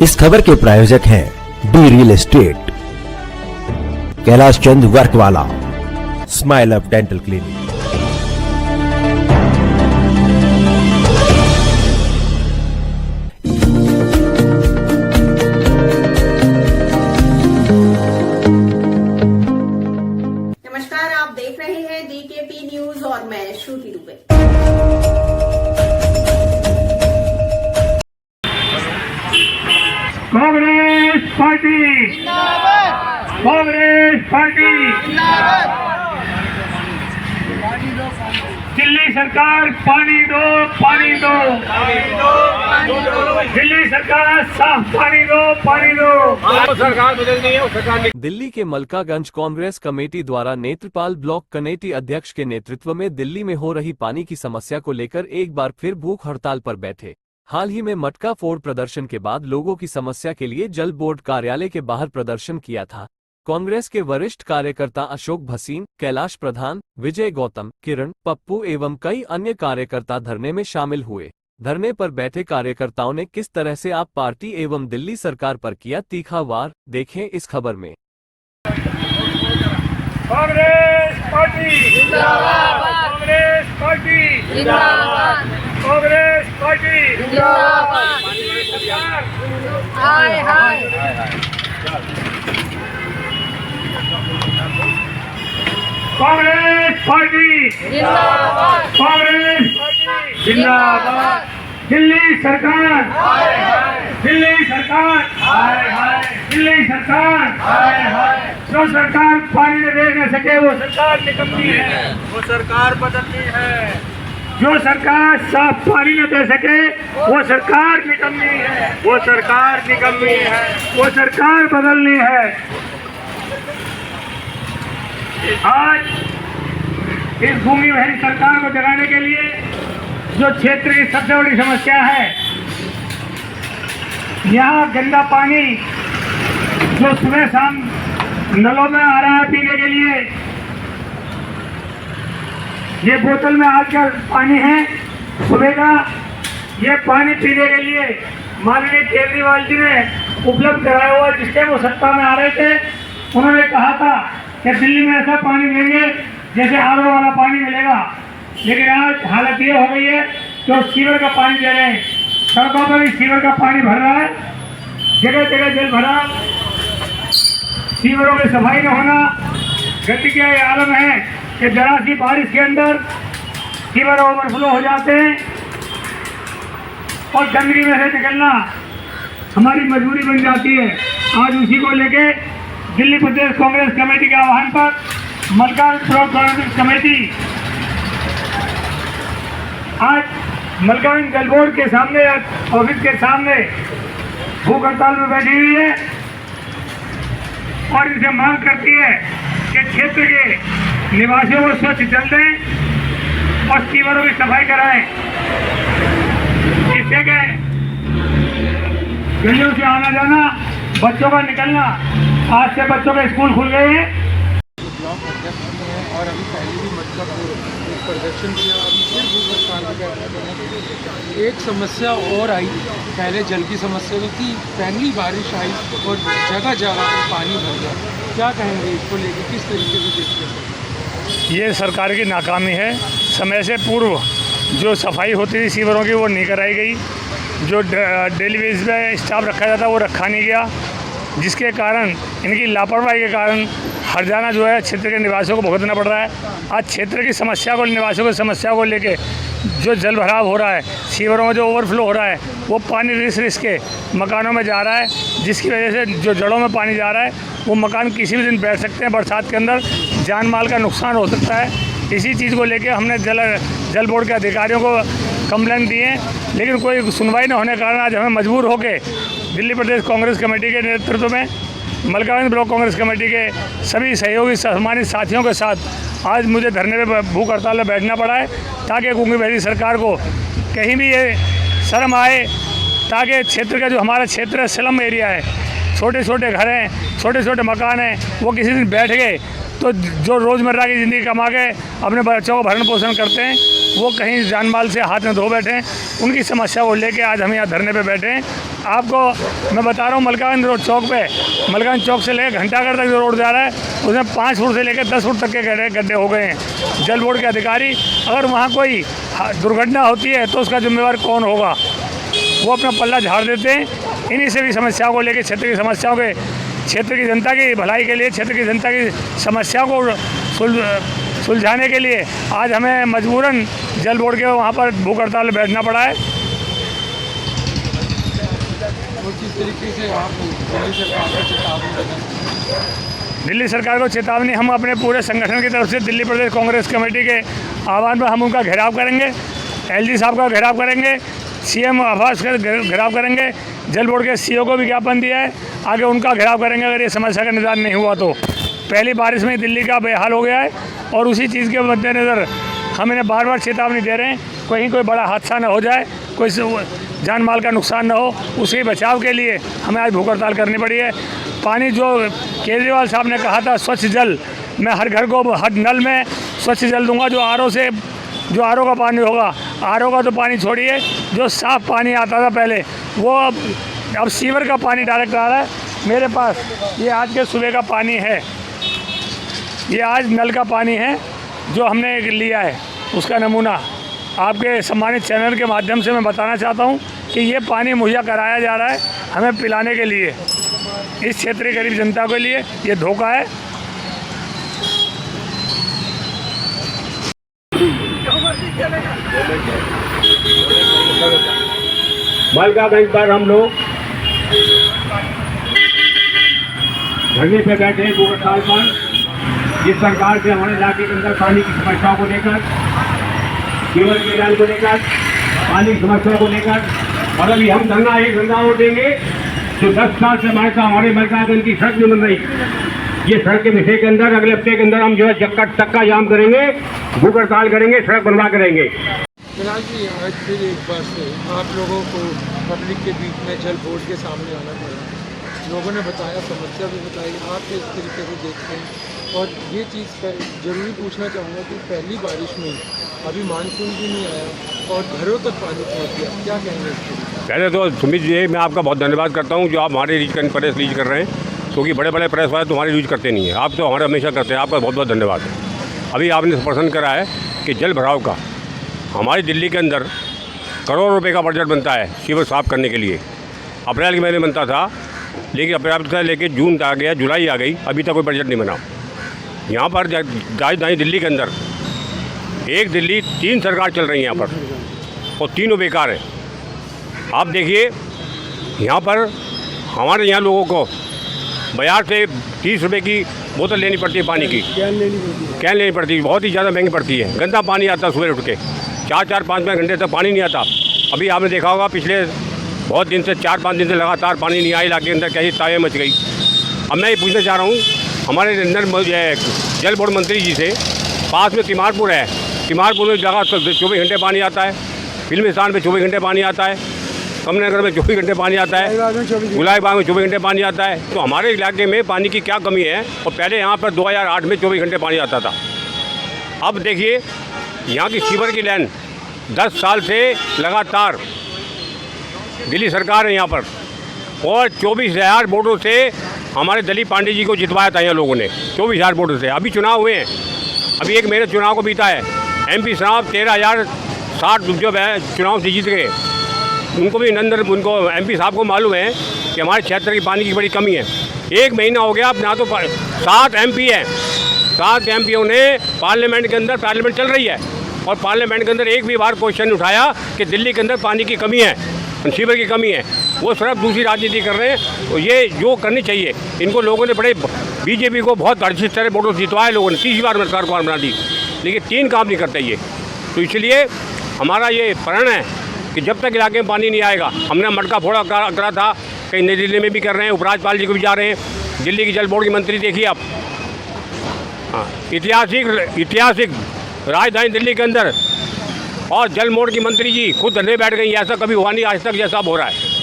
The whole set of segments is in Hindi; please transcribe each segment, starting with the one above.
इस खबर के प्रायोजक हैं D real estate, Kailash Chand work वाला, स्माइल अप डेंटल क्लिनिक। नमस्कार, आप देख रहे हैं डीकेपी न्यूज और मैं श्रुति दुबे। कांग्रेस पार्टी जिंदाबाद, कांग्रेस पार्टी जिंदाबाद। दिल्ली सरकार पानी दो, पानी दो, दिल्ली सरकार साफ पानी दो, पानी दो। सरकार बदलनी है, सरकार। दिल्ली के मलकागंज कांग्रेस कमेटी द्वारा नेत्रपाल ब्लॉक कमेटी अध्यक्ष के नेतृत्व में दिल्ली में हो रही पानी की समस्या को लेकर एक बार फिर भूख हड़ताल पर बैठे। हाल ही में मटका फोड़ प्रदर्शन के बाद लोगों की समस्या के लिए जल बोर्ड कार्यालय के बाहर प्रदर्शन किया था। कांग्रेस के वरिष्ठ कार्यकर्ता अशोक भसीन, कैलाश प्रधान, विजय गौतम, किरण, पप्पू एवं कई अन्य कार्यकर्ता धरने में शामिल हुए। धरने पर बैठे कार्यकर्ताओं ने किस तरह से आप पार्टी एवं दिल्ली सरकार पर किया तीखा वार, देखें इस खबर में। कांग्रेस पार्टी जिंदाबाद, कांग्रेस पार्टी जिंदाबाद, कांग्रेस पार्टी जिंदाबाद। हाय हाय। कांग्रेस पार्टी जिंदाबाद, कांग्रेस पार्टी जिंदाबाद। दिल्ली सरकार हाय हाय, दिल्ली सरकार हाय हाय, दिल्ली सरकार हाय हाय। जो सरकार पानी दे न सके वो सरकार निकम्मी है, वो सरकार बदलनी है। जो सरकार साफ पानी न दे सके वो सरकार निकम्मी है, वो सरकार निकम्मी है, वो सरकार बदलनी है। आज इस भूमि भरी सरकार को जगाने के लिए जो क्षेत्र की सबसे बड़ी समस्या है, यहाँ गंदा पानी जो सुबह शाम नलों में आ रहा है पीने के लिए, ये बोतल में आज का पानी है सुबह का, ये पानी पीने के लिए माननीय केजरीवाल जी ने उपलब्ध कराया हुआ। जिसके वो सत्ता में आ रहे थे उन्होंने कहा था कि दिल्ली में ऐसा पानी देंगे जैसे आरओ वाला पानी मिलेगा, लेकिन आज हालत ये हो गई है कि वो सीवर का पानी दे रहे हैं। सड़कों पर भी सीवर का पानी भर रहा है, जगह जगह जल भरा, सीवरों की सफाई न होना। गति का ये आलम है कि जरा सी बारिश के अंदर सीवर ओवरफ्लो हो जाते हैं और गंदगी में से निकलना हमारी मजबूरी बन जाती है। आज उसी को लेके दिल्ली प्रदेश कांग्रेस कमेटी के आह्वान पर मलकागंज ब्लॉक कांग्रेस कमेटी आज मलकागंज जल बोर्ड के सामने, ऑफिस के सामने भूख हड़ताल में बैठी हुई है और इनसे मांग करती है कि क्षेत्र के निवासियों को स्वच्छ जल दें और सीवरों की सफाई कराएं। इससे के गलियों से आना जाना, बच्चों का निकलना, आज से बच्चों के स्कूल खुल गए हैं। ब्लॉक अध्यक्ष हैं और अभी पहले भी मतलब एक प्रदर्शन किया, अभी फिर भूख हड़ताल भी कर रहे हैं। एक समस्या और आई, पहले जल की समस्या तो थी, पहली बारिश आई और जगह जगह पानी भर गया। क्या कहेंगे इसको लेकर, किस तरीके से देखते हैं? ये सरकार की नाकामी है। समय से पूर्व जो सफाई होती थी सीवरों की वो नहीं कराई गई, जो डेली बेसिस पे स्टाफ रखा जाता वो रखा नहीं गया, जिसके कारण इनकी लापरवाही के कारण हर्जाना जो है क्षेत्र के निवासियों को भुगतना पड़ रहा है। आज क्षेत्र की समस्या को, निवासियों की समस्या को लेके जो जल भराव हो रहा है, सीवरों में जो ओवरफ्लो हो रहा है, वो पानी रिस रिस के मकानों में जा रहा है, जिसकी वजह से जो जड़ों में पानी जा रहा है वो मकान किसी भी दिन बैठ सकते हैं। बरसात के अंदर जान माल का नुकसान हो सकता है। इसी चीज़ को लेके हमने जल बोर्ड के अधिकारियों को कंप्लेंट दी है, लेकिन कोई सुनवाई न होने के कारण आज हमें मजबूर होकर दिल्ली प्रदेश कांग्रेस कमेटी के नेतृत्व में मलकागंज ब्लॉक कांग्रेस कमेटी के सभी सहयोगी सम्मानित साथियों के साथ आज मुझे धरने पे भूख हड़ताल में बैठना पड़ा है, ताकि भूमि भरी सरकार को कहीं भी ये शर्म आए, ताकि क्षेत्र का जो हमारा क्षेत्र है स्लम एरिया है, छोटे छोटे घर हैं, छोटे छोटे मकान हैं, वो किसी दिन बैठ गए तो जो रोज़मर्रा की ज़िंदगी कमा के अपने बच्चों को भरण पोषण करते हैं वो कहीं जान माल से हाथ में धो बैठे हैं। उनकी समस्या को लेके आज हम यहाँ धरने पे बैठे हैं आपको मैं बता रहा हूँ, मलकागंज रोड चौक पे, मलकागंज चौक से लेकर घंटाघर तक जो रोड जा रहा है उसमें 5 फुट से लेकर 10 फुट तक के गड्ढे हो गए हैं। जल बोर्ड के अधिकारी, अगर वहाँ कोई दुर्घटना होती है तो उसका जिम्मेवार कौन होगा? वो अपना पल्ला झाड़ देते हैं। इन्हीं से भी समस्याओं को लेकर, क्षेत्र की समस्याओं के, क्षेत्र की जनता की भलाई के लिए, क्षेत्र की जनता की समस्याओं को सुलझाने के लिए आज हमें मजबूरन जल बोर्ड के वहाँ पर भूख हड़ताल बैठना पड़ा है। और किस तरीके से आप दिल्ली सरकार को चेतावनी देना? दिल्ली सरकार को चेतावनी, हम अपने पूरे संगठन की तरफ से दिल्ली प्रदेश कांग्रेस कमेटी के आह्वान पर हम उनका घेराव करेंगे, एलजी साहब का घेराव करेंगे, सीएम आवास का घेराव करेंगे, जल बोर्ड के सीईओ को भी ज्ञापन दिया है, आगे उनका घेराव करेंगे अगर ये समस्या का निदान नहीं हुआ तो। पहली बारिश में दिल्ली का बेहाल हो गया है और उसी चीज़ के मद्देनज़र हम इन्हें बार बार चेतावनी दे रहे हैं, कहीं कोई बड़ा हादसा ना हो जाए, कोई जान माल का नुकसान ना हो, उसके बचाव के लिए हमें आज भूख हड़ताल करनी पड़ी है। पानी जो केजरीवाल साहब ने कहा था स्वच्छ जल, मैं हर घर को हर नल में स्वच्छ जल दूंगा, जो आरओ का पानी होगा, आरओ का तो पानी छोड़िए, जो साफ़ पानी आता था पहले वो अब सीवर का पानी डायरेक्ट आ रहा है मेरे पास। ये आज के सुबह का पानी है, ये आज नल का पानी है जो हमने लिया है, उसका नमूना आपके सम्मानित चैनल के माध्यम से मैं बताना चाहता हूँ कि ये पानी मुहैया कराया जा रहा है हमें पिलाने के लिए, इस क्षेत्र की गरीब जनता के लिए ये धोखा है। मलकागंज पर हम लोग धरने पे बैठे हैं भूख हड़ताल पर, जिस सरकार से हमारे इलाके के अंदर पानी की समस्याओं को लेकर, केवल के जाल को लेकर, पानी की समस्या को लेकर, और अभी हम धरना और देंगे जो 10 साल से हमारे मलकागंज की सड़क नहीं बन रही। ये सड़क के विषय के अंदर अगले हफ्ते के अंदर हम जो है चक्का जाम करेंगे, भूख हड़ताल करेंगे, सड़क बनवा करेंगे। फिलहाल जी आज फिर एक बार से आप लोगों को पब्लिक के बीच में जल बोर्ड के सामने आना पड़ा, लोगों ने बताया, समस्या भी बताई, आप किस तरीके से देखते हैं? और ये चीज़ ज़रूरी पूछना चाहूँगा कि पहली बारिश में अभी मानसून भी नहीं आया और घरों तक पानी पहुँच गया, क्या कहेंगे इसके? पहले तो सुमित जी मैं आपका बहुत धन्यवाद करता हूँ जो आप हमारे प्रेस लीज कर रहे हैं, क्योंकि बड़े बड़े प्रेस वाले तुम्हारी यूज करते नहीं है, आप तो हमारे हमेशा करते हैं, आपका बहुत बहुत धन्यवाद है। अभी आपने प्रश्न करा है कि जल भराव का हमारी दिल्ली के अंदर करोड़ रुपए का बजट बनता है सीवर साफ़ करने के लिए। अप्रैल के महीने बनता था, लेकिन अप्रैल से लेकर जून आ गया, जुलाई आ गई, अभी तक कोई बजट नहीं बना। यहाँ पर राजधानी दिल्ली के अंदर एक दिल्ली 3 सरकार चल रही है यहाँ पर, और तीनों बेकार है। आप देखिए यहाँ पर हमारे यहाँ लोगों को बाज़ार से 30 रुपये की बोतल लेनी पड़ती है पानी की, कैन लेनी पड़ती है, बहुत ही ज़्यादा महंगी पड़ती है। गंदा पानी आता है सुबह उठ के, 4-5 घंटे तक पानी नहीं आता। अभी आपने देखा होगा पिछले बहुत दिन से 4-5 दिन से लगातार पानी नहीं आया, इलाके के अंदर कैसी तावे मच गई। अब मैं ये पूछना चाह रहा हूँ हमारे अंदर जल बोर्ड मंत्री जी से, पास में तिमारपुर है, तिमारपुर में जगह 24 घंटे पानी आता है, फिल्म स्थान में 24 घंटे पानी आता है, कमनगर में 24 घंटे पानी आता है, गुलाईबाग में 24 घंटे पानी आता है। तो हमारे इलाके में पानी की क्या कमी है? और पहले यहाँ पर 2008 में 24 घंटे पानी आता था। अब देखिए यहाँ की सीवर की लाइन 10 साल से लगातार दिल्ली सरकार है यहाँ पर, और 24,000 वोटों से हमारे दिलीप पांडे जी को जितवाया था यहाँ लोगों ने, 24,000 वोटों से। अभी चुनाव हुए हैं, अभी एक महीने चुनाव को बीता है, MP साहब 13,060 जो है चुनाव से जीत गए। उनको भी उनको MP साहब को मालूम है कि हमारे क्षेत्र की पानी की बड़ी कमी है। एक महीना हो गया, अब ना तो 7 MP हैं, 7 MPओं ने पार्लियामेंट के अंदर, पार्लियामेंट चल रही है, और पार्लियामेंट के अंदर एक भी बार क्वेश्चन उठाया कि दिल्ली के अंदर पानी की कमी है, सीवर की कमी है। वो सिर्फ दूसरी राजनीति कर रहे हैं। तो ये जो करनी चाहिए, इनको लोगों ने बड़े बीजेपी को बहुत अच्छी तरह वोटों से जितवाया लोगों ने, 30 बार सरकार को बना दी, लेकिन 3 काम नहीं करते ये। तो इसलिए हमारा ये प्रण है कि जब तक इलाके में पानी नहीं आएगा, हमने मटका फोड़ा करा था, कहीं नई दिल्ली में भी कर रहे हैं, उपराज्यपाल जी को भी जा रहे हैं, दिल्ली की जल बोर्ड की मंत्री देखिए आप, हाँ, ऐतिहासिक राजधानी दिल्ली के अंदर, और जल बोर्ड की मंत्री जी खुद धरने बैठ गई। ऐसा कभी हुआ नहीं आज तक जैसा हो रहा है।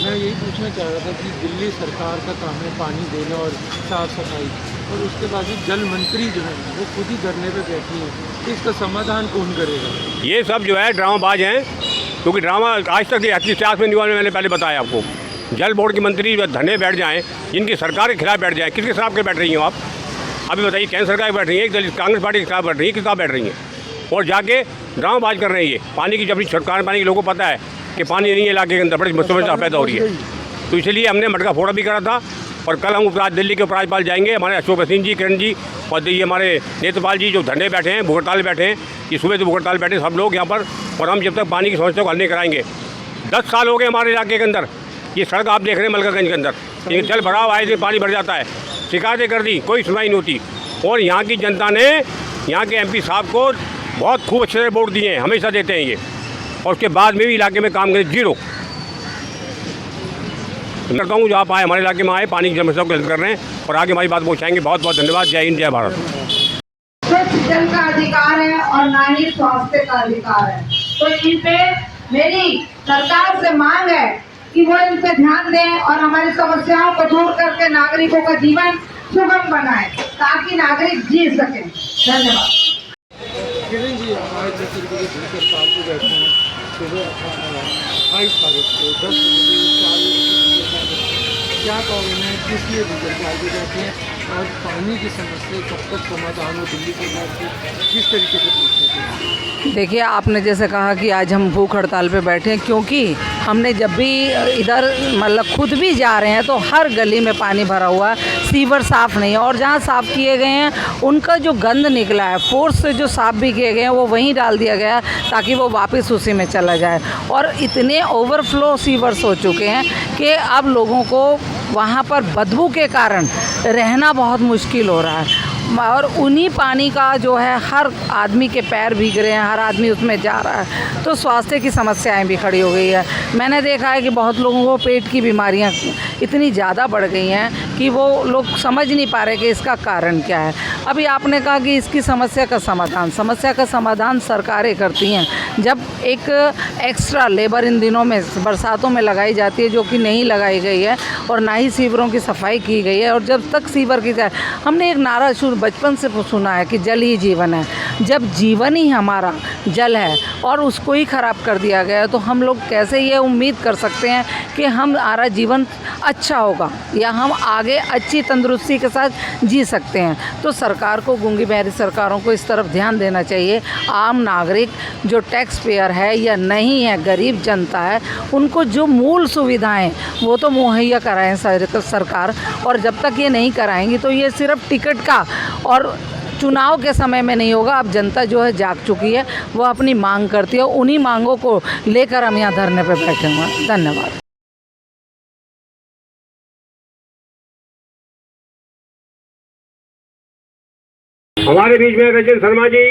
मैं यही पूछना चाह रहा था कि दिल्ली सरकार का काम है पानी देना और साफ सफाई, और उसके बाद जल मंत्री जो है वो खुद ही धरने पे बैठी है, इसका समाधान कौन करेगा? ये सब जो है ड्रामाबाज हैं, क्योंकि ड्रामा आज तक इतिहास में नहीं हुआ। मैंने पहले बताया आपको, जल बोर्ड के मंत्री धने बैठ जाएँ, जिनकी सरकार के खिलाफ बैठ जाएँ। किसके खिलाफ के बैठ रही हो आप? अभी बताइए, केंद्र सरकार बैठ रही है, कांग्रेस पार्टी के खिलाफ बैठ रही है, किस बैठ रही है? और जाके ड्रामाबाज कर रहे हैं। ये पानी की, जब सरकार पानी के लोगों को पता है कि पानी नहीं है इलाके के अंदर, बड़ी समस्या पैदा हो रही है। तो इसलिए हमने मटका फोड़ा भी करा था। और कल हम दिल्ली के उपराज्यपाल जाएंगे, हमारे अशोक हसीन जी, किरण जी और ये हमारे नेत्रपाल जी जो धरने बैठे हैं, भूगड़ताल बैठे हैं, ये सुबह से भूगड़ताल बैठे सब लोग यहाँ पर। और हम जब तक पानी की समस्या को हल नहीं कराएंगे, 10 साल हो गए हमारे इलाके के अंदर, ये सड़क आप देख रहे हैं मलकागंज के अंदर, ये जल भराव आए थे, पानी भर जाता है, शिकायतें कर दी, कोई सुनवाई नहीं होती। और यहाँ की जनता ने यहाँ के MP साहब को बहुत खूब अच्छे से वोट दिए हैं, हमेशा देते हैं ये। और उसके बाद में भी इलाके में काम करें, जीरो करता हूँ। जो आप आए हमारे इलाके में आए, पानी की समस्या को हल कर रहे हैं और आगे हमारी बात पहुँचाएंगे। बहुत बहुत धन्यवाद। जय हिंद, जय भारत। स्वच्छ जल का अधिकार है और ना ही स्वास्थ्य का अधिकार है। तो इन पे मेरी सरकार से मांग है कि वो इन पे ध्यान दें और हमारी समस्याओं को दूर करके नागरिकों का जीवन सुगम बनाए, ताकि नागरिक जी सकें। धन्यवाद। किरण जी, आज जिस तरीके से भूख हड़ताल पे बैठे हैं, सुबह 28 तारीख को 10 बजे क्या कहोगे, मैं किस लिए भूख हड़ताल पे बैठे हैं और पानी की समस्या कब तक समाधान हो दिल्ली सरकार से, किस तरीके से पूछते हैं? देखिए, आपने जैसे कहा कि आज हम भूख हड़ताल पे बैठे हैं, क्योंकि हमने जब भी इधर मतलब खुद भी जा रहे हैं तो हर गली में पानी भरा हुआ है, सीवर साफ़ नहीं है, और जहाँ साफ़ किए गए हैं उनका जो गंद निकला है, फोर्स से जो साफ़ भी किए गए हैं वो वहीं डाल दिया गया है ताकि वो वापस उसी में चला जाए। और इतने ओवरफ्लो सीवर्स हो चुके हैं कि अब लोगों को वहाँ पर बदबू के कारण रहना बहुत मुश्किल हो रहा है। और उन्हीं पानी का जो है हर आदमी के पैर भीग रहे हैं, हर आदमी उसमें जा रहा है, तो स्वास्थ्य की समस्याएं भी खड़ी हो गई है। मैंने देखा है कि बहुत लोगों को पेट की बीमारियां इतनी ज़्यादा बढ़ गई हैं कि वो लोग समझ नहीं पा रहे कि इसका कारण क्या है। अभी आपने कहा कि इसकी समस्या का समाधान सरकारें करती हैं। जब एक एक्स्ट्रा लेबर इन दिनों में बरसातों में लगाई जाती है, जो कि नहीं लगाई गई है, और ना ही सीवरों की सफाई की गई है। और जब तक सीवर की जाए, हमने एक नारा बचपन से सुना है कि जल ही जीवन है। जब जीवन ही हमारा जल है और उसको ही ख़राब कर दिया गया है, तो हम लोग कैसे ये उम्मीद कर सकते हैं कि हमारा जीवन अच्छा होगा या हम आगे अच्छी तंदुरुस्ती के साथ जी सकते हैं। तो सरकार को, गूंगी बहरी सरकारों को इस तरफ ध्यान देना चाहिए। आम नागरिक जो टैक्स पेयर है या नहीं है, गरीब जनता है, उनको जो मूल सुविधाएं वो तो मुहैया कराएं सरकार। और जब तक ये नहीं कराएंगी तो ये सिर्फ टिकट का और चुनाव के समय में नहीं होगा। अब जनता जो है जाग चुकी है, वो अपनी मांग करती है। उन्हीं मांगों को लेकर हम यहाँ धरने पे बैठे हुए हैं। धन्यवाद। हमारे बीच में रंजन शर्मा जी,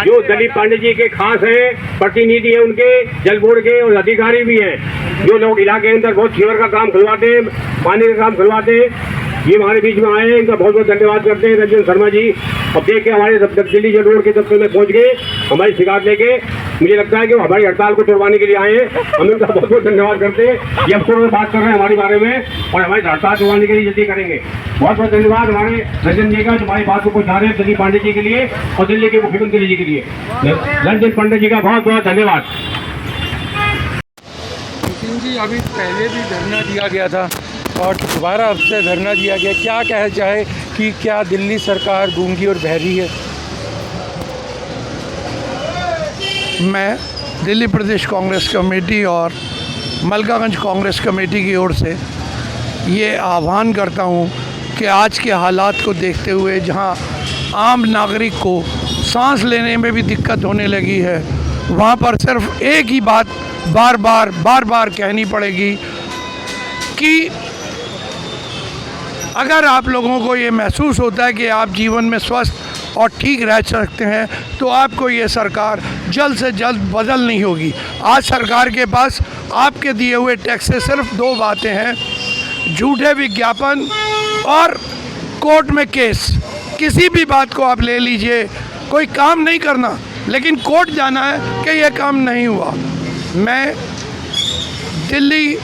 जो दिलीप पांडे जी के खास हैं, प्रतिनिधि हैं उनके, जल बोर्ड के, और अधिकारी भी हैं, जो लोग इलाके के अंदर बहुत सीवर का काम खुलवाते हैं, पानी का काम खुलवाते हैं, ये हमारे बीच में आए हैं। इनका बहुत बहुत धन्यवाद करते हैं रंजन शर्मा जी। अब देख के हमारे दिल्ली जल बोर्ड के दफ्तर में पहुंच गए, हमारी शिकायत लेके। मुझे लगता है कि वो हमारी हड़ताल को तोड़वाने के लिए आए हैं। हम इनका बहुत बहुत धन्यवाद करते हैं। ये अफसरों में बात कर रहे हैं हमारे बारे में और हमारी हड़ताल तोड़वाने के लिए जल्दी करेंगे। बहुत बहुत धन्यवाद हमारे रंजन जी का, जो हमारी बात को पहुंचा रहे हैं दिलीप पांडे जी के लिए और दिल्ली के मुख्यमंत्री जी के लिए। रंजन पांडे जी का बहुत बहुत धन्यवाद। नितिन जी, अभी पहले भी धरना दिया गया था और दोबारा अब से धरना दिया गया, क्या कहना चाहे कि क्या दिल्ली सरकार गूंगी और बहरी है? मैं दिल्ली प्रदेश कांग्रेस कमेटी और मलकागंज कांग्रेस कमेटी की ओर से ये आह्वान करता हूँ कि आज के हालात को देखते हुए, जहाँ आम नागरिक को सांस लेने में भी दिक्कत होने लगी है, वहाँ पर सिर्फ एक ही बात बार बार कहनी पड़ेगी कि अगर आप लोगों को ये महसूस होता है कि आप जीवन में स्वस्थ और ठीक रह सकते हैं, तो आपको ये सरकार जल्द से जल्द बदलनी होगी। आज सरकार के पास आपके दिए हुए टैक्स से सिर्फ 2 बातें हैं, झूठे विज्ञापन और कोर्ट में केस। किसी भी बात को आप ले लीजिए, कोई काम नहीं करना लेकिन कोर्ट जाना है कि यह काम नहीं हुआ। मैं दिल्ली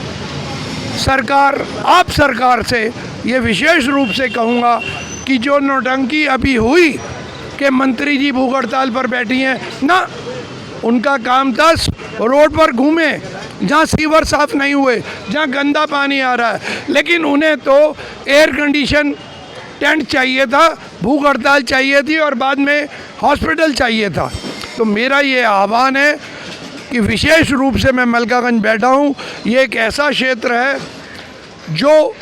सरकार, आप सरकार से ये विशेष रूप से कहूँगा कि जो नौटंकी अभी हुई कि मंत्री जी भूख हड़ताल पर बैठी हैं ना, उनका काम था रोड पर घूमें जहाँ सीवर साफ़ नहीं हुए, जहाँ गंदा पानी आ रहा है, लेकिन उन्हें तो एयर कंडीशन टेंट चाहिए था, भूख हड़ताल चाहिए थी और बाद में हॉस्पिटल चाहिए था। तो मेरा ये आह्वान है कि विशेष रूप से मैं मलकागंज बैठा हूँ, ये एक ऐसा क्षेत्र है जो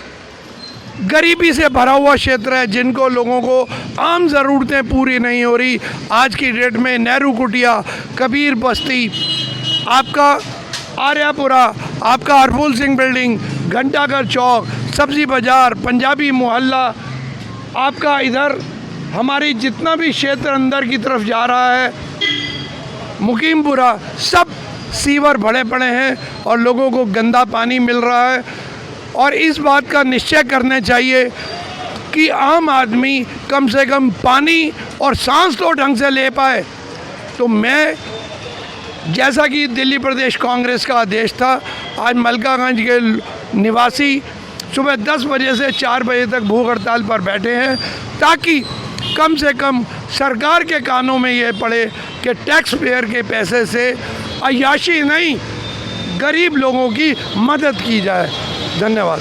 गरीबी से भरा हुआ क्षेत्र है, जिनको लोगों को आम ज़रूरतें पूरी नहीं हो रही। आज की डेट में नेहरू कुटिया, कबीर बस्ती, आपका आर्यापुरा, आपका हरफूल सिंह बिल्डिंग, घंटाघर चौक, सब्ज़ी बाज़ार, पंजाबी मोहल्ला, आपका इधर हमारी जितना भी क्षेत्र अंदर की तरफ जा रहा है, मुकीमपुरा, सब सीवर भरे पड़े हैं और लोगों को गंदा पानी मिल रहा है। और इस बात का निश्चय करना चाहिए कि आम आदमी कम से कम पानी और सांस तो ढंग से ले पाए। तो मैं, जैसा कि दिल्ली प्रदेश कांग्रेस का आदेश था, आज मलकागंज के निवासी सुबह 10 बजे से 4 बजे तक भूख हड़ताल पर बैठे हैं, ताकि कम से कम सरकार के कानों में ये पड़े कि टैक्स पेयर के पैसे से अय्याशी नहीं, गरीब लोगों की मदद की जाए। धन्यवाद।